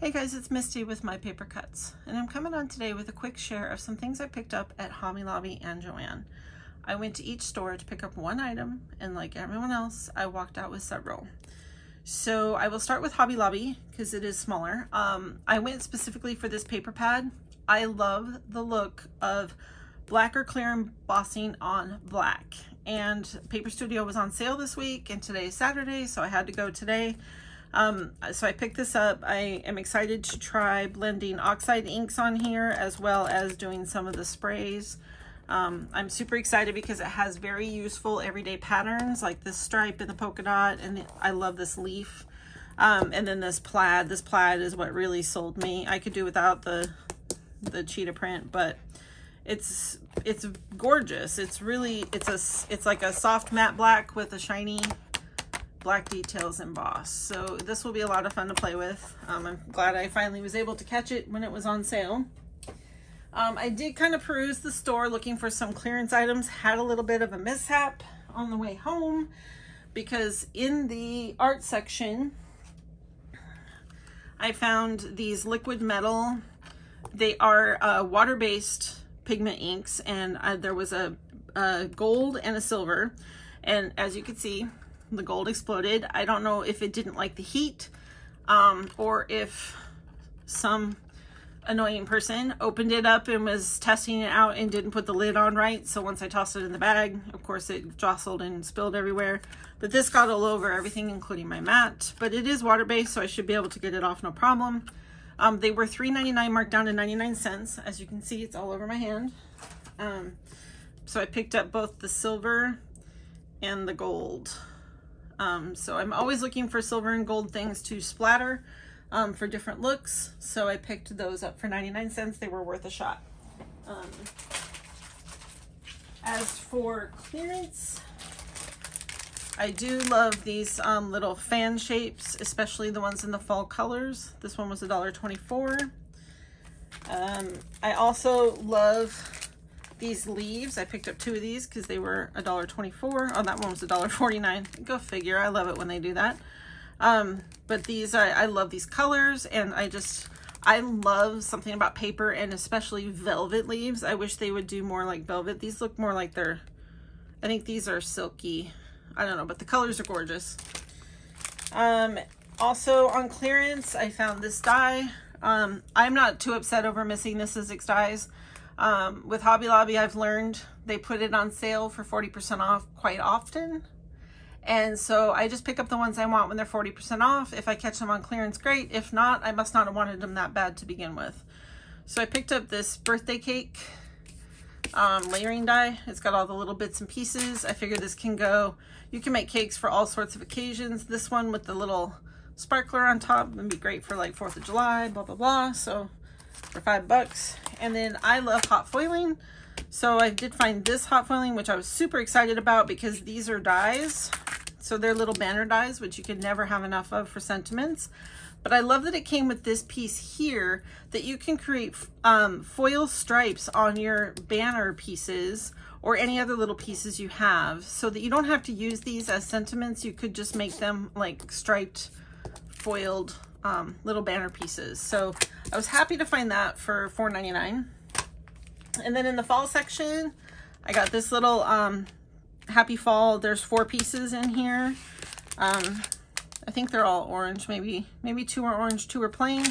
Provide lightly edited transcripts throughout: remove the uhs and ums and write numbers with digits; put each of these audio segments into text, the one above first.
Hey guys, it's Misty with My Paper Cuts, and I'm coming on today with a quick share of some things I picked up at Lobby and Joann. I went to each store to pick up one item, and like everyone else, I walked out with several. So I will start with Hobby Lobby because it is smaller. I went specifically for this paper pad. I love the look of black or clear embossing on black. And Paper Studio was on sale this week, and today is Saturday, so I had to go today. So I picked this up. I am excited to try blending oxide inks on here as well as doing some of the sprays. I'm super excited because it has very useful everyday patterns like this stripe and the polka dot, and I love this leaf. And then this plaid. This plaid is what really sold me. I could do without the cheetah print, but it's gorgeous. It's like a soft matte black with a shiny black details embossed. So this will be a lot of fun to play with. I'm glad I finally was able to catch it when it was on sale. I did kind of peruse the store looking for some clearance items. Had a little bit of a mishap on the way home because in the art section I found these liquid metal. They are water-based pigment inks, and there was a gold and a silver, and as you can see, the gold exploded. I don't know if it didn't like the heat or if some annoying person opened it up and was testing it out and didn't put the lid on right. So once I tossed it in the bag, of course it jostled and spilled everywhere. But this got all over everything, including my mat. But it is water-based, so I should be able to get it off no problem. They were $3.99 marked down to 99 cents. As you can see, it's all over my hand. So I picked up both the silver and the gold. So I'm always looking for silver and gold things to splatter for different looks. So I picked those up for 99 cents. They were worth a shot. As for clearance, I do love these little fan shapes, especially the ones in the fall colors. This one was $1.24. I also love these leaves. I picked up 2 of these because they were $1.24. Oh, that one was $1.49. Go figure. I love it when they do that. But these, I love these colors, and I love something about paper, and especially velvet leaves. I wish they would do more like velvet. These look more like I think these are silky. I don't know, but the colors are gorgeous. Also on clearance, I found this die. I'm not too upset over missing the Sizzix dies. With Hobby Lobby, I've learned they put it on sale for 40% off quite often. And so I just pick up the ones I want when they're 40% off. If I catch them on clearance, great. If not, I must not have wanted them that bad to begin with. So I picked up this birthday cake layering die. It's got all the little bits and pieces. I figured this can go, you can make cakes for all sorts of occasions. This one with the little sparkler on top would be great for like 4th of July, blah, blah, blah. So for $5. And then I love hot foiling. So I did find this hot foiling, which I was super excited about because these are dies. So they're little banner dies, which you could never have enough of for sentiments. But I love that it came with this piece here that you can create foil stripes on your banner pieces or any other little pieces you have, so that you don't have to use these as sentiments. You could just make them like striped, foiled little banner pieces. So I was happy to find that for $4.99. And then in the fall section, I got this little Happy Fall. There's 4 pieces in here. I think they're all orange. Maybe 2 are orange, 2 are plain.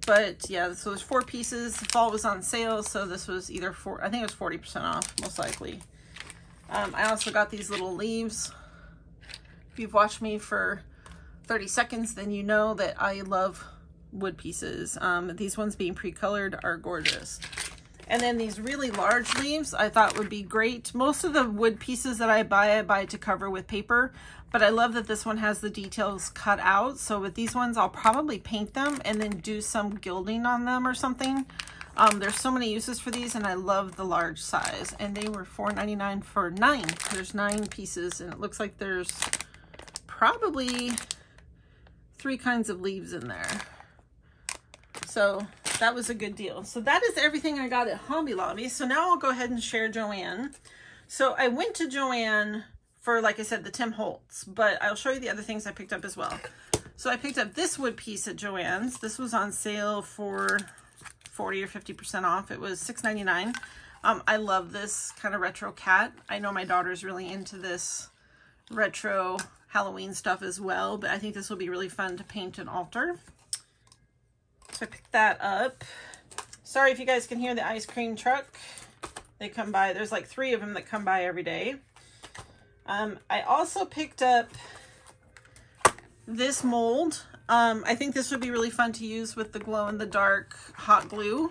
But yeah, so there's 4 pieces. The fall was on sale, so this was either I think it was 40% off, most likely. I also got these little leaves. If you've watched me for 30 seconds, then you know that I love wood pieces. These ones being pre-colored are gorgeous. And then these really large leaves I thought would be great. Most of the wood pieces that I buy to cover with paper, but I love that this one has the details cut out. So with these ones, I'll probably paint them and then do some gilding on them or something. There's so many uses for these, and I love the large size. And they were $4.99 for 9. There's 9 pieces, and it looks like there's probably 3 kinds of leaves in there. So that was a good deal. So that is everything I got at Hobby Lobby. So now I'll go ahead and share Joann. So I went to Joann for, like I said, the Tim Holtz, but I'll show you the other things I picked up as well. So I picked up this wood piece at Joann's. This was on sale for 40 or 50% off. It was $6.99. I love this kind of retro cat. I know my daughter's really into this retro Halloween stuff as well, but I think this will be really fun to paint and alter. So I picked that up. Sorry if you guys can hear the ice cream truck. They come by. There's like 3 of them that come by every day. I also picked up this mold. I think this would be really fun to use with the glow-in-the-dark hot glue.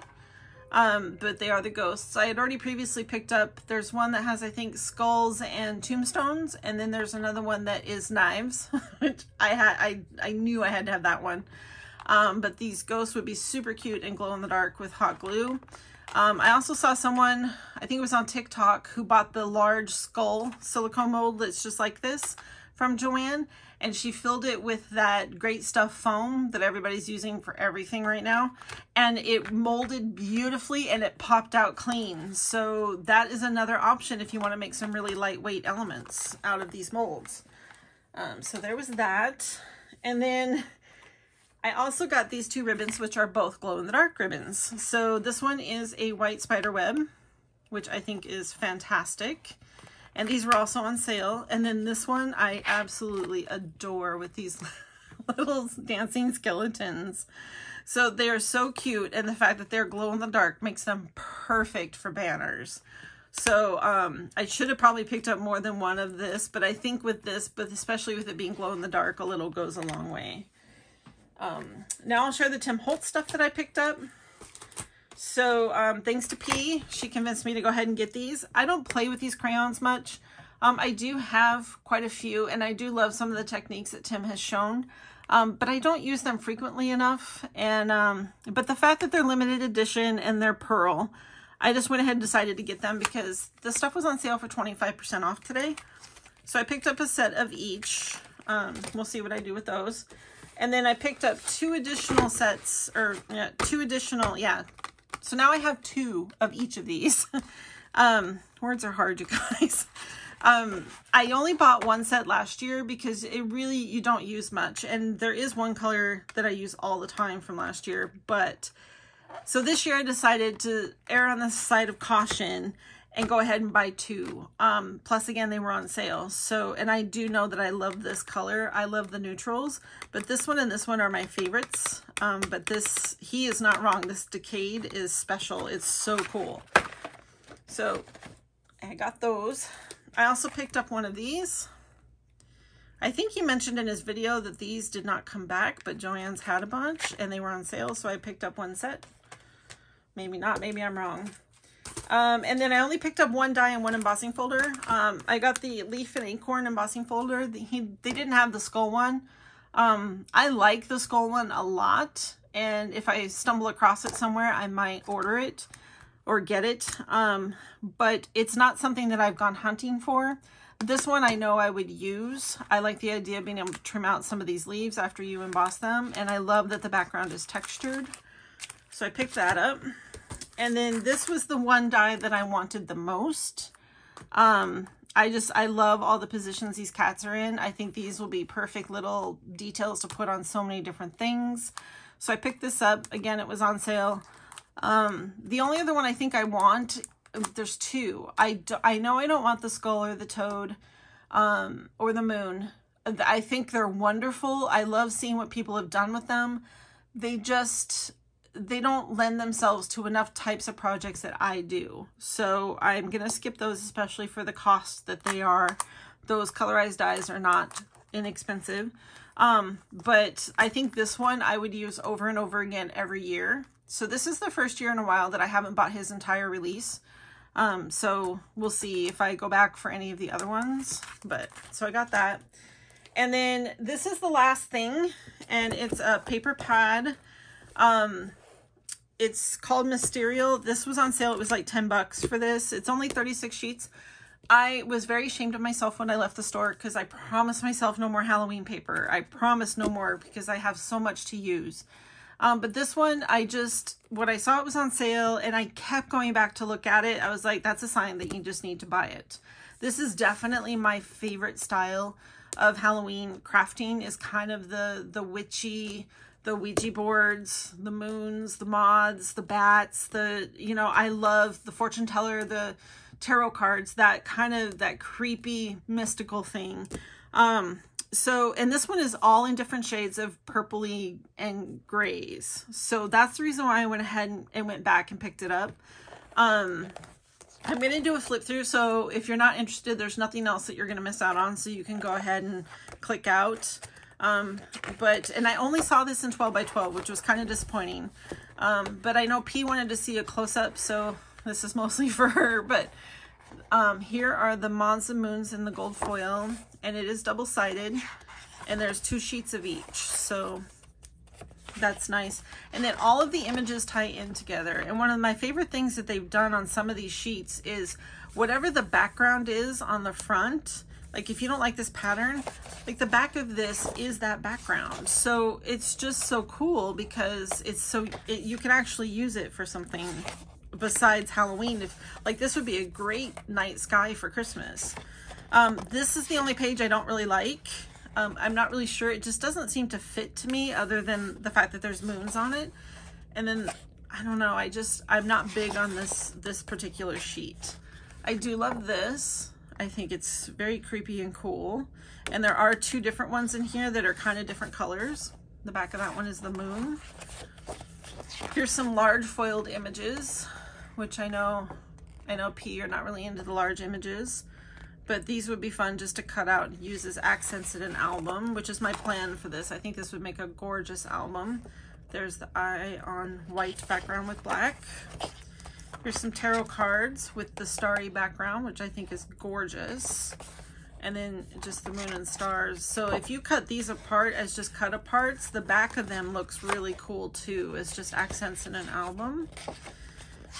But they are the ghosts. I had already previously picked up, there's one that has, I think, skulls and tombstones, and then there's another one that is knives, which I knew I had to have that one. But these ghosts would be super cute and glow in the dark with hot glue. I also saw someone, I think it was on TikTok, who bought the large skull silicone mold that's just like this from Joann, and she filled it with that Great Stuff foam that everybody's using for everything right now, and it molded beautifully and it popped out clean. So that is another option if you want to make some really lightweight elements out of these molds. So there was that. And then I also got these 2 ribbons, which are both glow-in-the-dark ribbons. So this one is a white spider web, which I think is fantastic. And these were also on sale. And then this one I absolutely adore with these little dancing skeletons. So they are so cute. And the fact that they're glow in the dark makes them perfect for banners. So I should have probably picked up more than one of this. But I think with this, but especially with it being glow in the dark, a little goes a long way. Now I'll share the Tim Holtz stuff that I picked up. So thanks to P, she convinced me to go ahead and get these. I don't play with these crayons much. I do have quite a few, and I do love some of the techniques that Tim has shown, but I don't use them frequently enough. And but the fact that they're limited edition and they're pearl, I just went ahead and decided to get them because the stuff was on sale for 25% off today. So I picked up a set of each. We'll see what I do with those. And then I picked up 2 additional sets, or yeah, 2 additional, yeah. So now I have 2 of each of these. Words are hard, you guys. I only bought 1 set last year because it really, you don't use much. And there is one color that I use all the time from last year. But, so this year I decided to err on the side of caution and go ahead and buy 2. Plus again, they were on sale. So, and I do know that I love this color. I love the neutrals, but this one and this one are my favorites. But this, he is not wrong. This Decade is special. It's so cool. So I got those. I also picked up one of these. I think he mentioned in his video that these did not come back, but Joann's had a bunch and they were on sale. So I picked up 1 set. Maybe not, maybe I'm wrong. And then I only picked up 1 die and 1 embossing folder. I got the Leaf and Acorn embossing folder. They didn't have the skull one. I like the skull one a lot. And if I stumble across it somewhere, I might order it or get it. But it's not something that I've gone hunting for. This one I know I would use. I like the idea of being able to trim out some of these leaves after you emboss them. And I love that the background is textured. So I picked that up. And then this was the 1 die that I wanted the most. I love all the positions these cats are in. I think these will be perfect little details to put on so many different things. So I picked this up. Again, it was on sale. The only other one I think I want, there's 2. I know I don't want the skull or the toad or the moon. I think they're wonderful. I love seeing what people have done with them. They don't lend themselves to enough types of projects that I do. So I'm going to skip those, especially for the cost that they are. Those colorized dyes are not inexpensive. But I think this one I would use over and over again every year. So this is the first year in a while that I haven't bought his entire release. So we'll see if I go back for any of the other ones. But so I got that. And then this is the last thing, and it's a paper pad. It's called Mysterial. This was on sale. It was like 10 bucks for this. It's only 36 sheets. I was very ashamed of myself when I left the store because I promised myself no more Halloween paper. I promised no more because I have so much to use. But this one, when I saw it was on sale and I kept going back to look at it, I was like, that's a sign that you just need to buy it. This is definitely my favorite style of Halloween crafting is kind of the witchy, the Ouija boards, the moons, the moths, the bats, you know, I love the fortune teller, the tarot cards, that kind of, that creepy mystical thing. So, and this one is all in different shades of purpley and grays. So that's the reason why I went ahead and went back and picked it up. I'm going to do a flip through. So if you're not interested, there's nothing else that you're going to miss out on. So you can go ahead and click out. And I only saw this in 12 by 12, which was kind of disappointing. But I know P wanted to see a close up. So this is mostly for her, but here are the moths and moons in the gold foil, and it is double-sided, and there's 2 sheets of each, so that's nice. And then all of the images tie in together, and one of my favorite things that they've done on some of these sheets is whatever the background is on the front, like if you don't like this pattern, like the back of this is that background. So it's just so cool because it's so, you can actually use it for something besides Halloween. If like this would be a great night sky for Christmas. This is the only page I don't really like. I'm not really sure. It just doesn't seem to fit to me other than the fact that there's moons on it. And then I don't know. I'm not big on this particular sheet. I do love this. I think it's very creepy and cool. And there are 2 different ones in here that are kind of different colors. The back of that one is the moon. Here's some large foiled images, which I know P, you're not really into the large images, but these would be fun just to cut out and use as accents in an album, which is my plan for this. I think this would make a gorgeous album. There's the eye on white background with black. Here's some tarot cards with the starry background, which I think is gorgeous. And then just the moon and stars. So if you cut these apart as just cut aparts, the back of them looks really cool too. It's just accents in an album.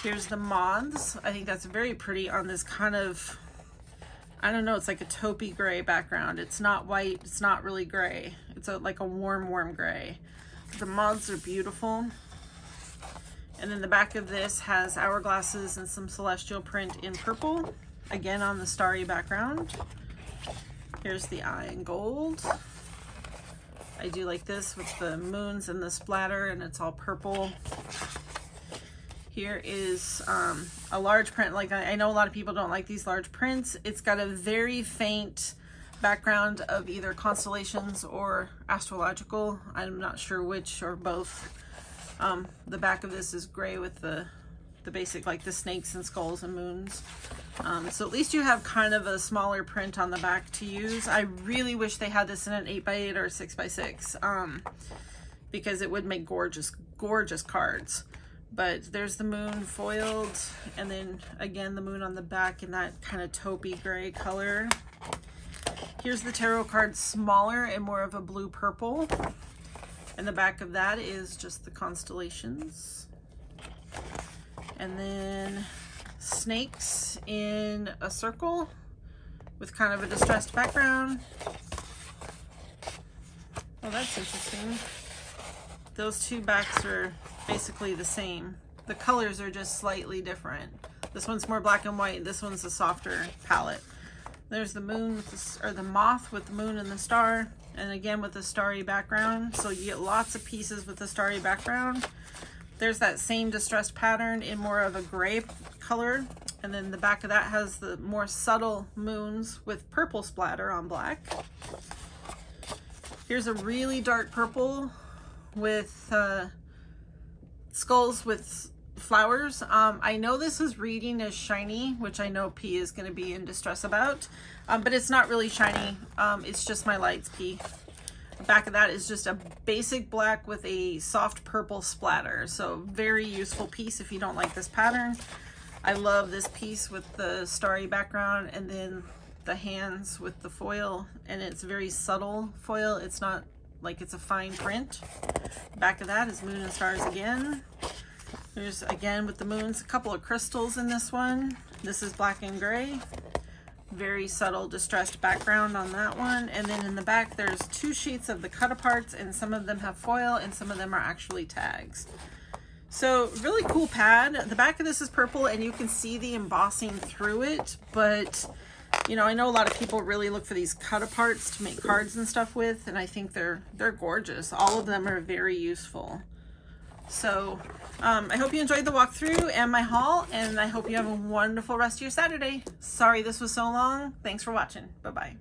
Here's the moths. I think that's very pretty on this kind of, I don't know, it's like a taupey gray background. It's not white, it's not really gray. It's like a warm gray. The moths are beautiful. And then the back of this has hourglasses and some celestial print in purple, again on the starry background. Here's the eye in gold. I do like this with the moons and the splatter, and it's all purple. Here is a large print. Like I know a lot of people don't like these large prints. It's got a very faint background of either constellations or astrological. I'm not sure which or both. The back of this is gray with the basic, like the snakes and skulls and moons. So at least you have kind of a smaller print on the back to use. I really wish they had this in an 8x8 or 6x6 because it would make gorgeous cards. But there's the moon foiled, and then again the moon on the back in that kind of taupey gray color. Here's the tarot card smaller and more of a blue purple, and the back of that is just the constellations. And then snakes in a circle with kind of a distressed background. Oh, that's interesting. Those 2 backs are basically the same. The colors are just slightly different. This one's more black and white. This one's a softer palette. There's the moon with the moth with the moon and the star, and again with the starry background. So you get lots of pieces with the starry background. There's that same distressed pattern in more of a gray color, and then the back of that has the more subtle moons with purple splatter on black. Here's a really dark purple with skulls with flowers. I know this is reading as shiny, which I know P is going to be in distress about, but it's not really shiny. It's just my lights, P. The back of that is just a basic black with a soft purple splatter. So very useful piece if you don't like this pattern. I love this piece with the starry background and then the hands with the foil, and it's very subtle foil. It's not like it's a fine print. Back of that is moon and stars again. There's again with the moons, a couple of crystals in this one. This is black and gray. Very subtle distressed background on that one. And then in the back there's 2 sheets of the cut aparts, and some of them have foil and some of them are actually tags. So really cool pad. The back of this is purple and you can see the embossing through it, but You know, I know a lot of people really look for these cut aparts to make cards and stuff with, and I think they're gorgeous. All of them are very useful. So I hope you enjoyed the walkthrough and my haul, and I hope you have a wonderful rest of your Saturday. Sorry this was so long. Thanks for watching. Bye-bye.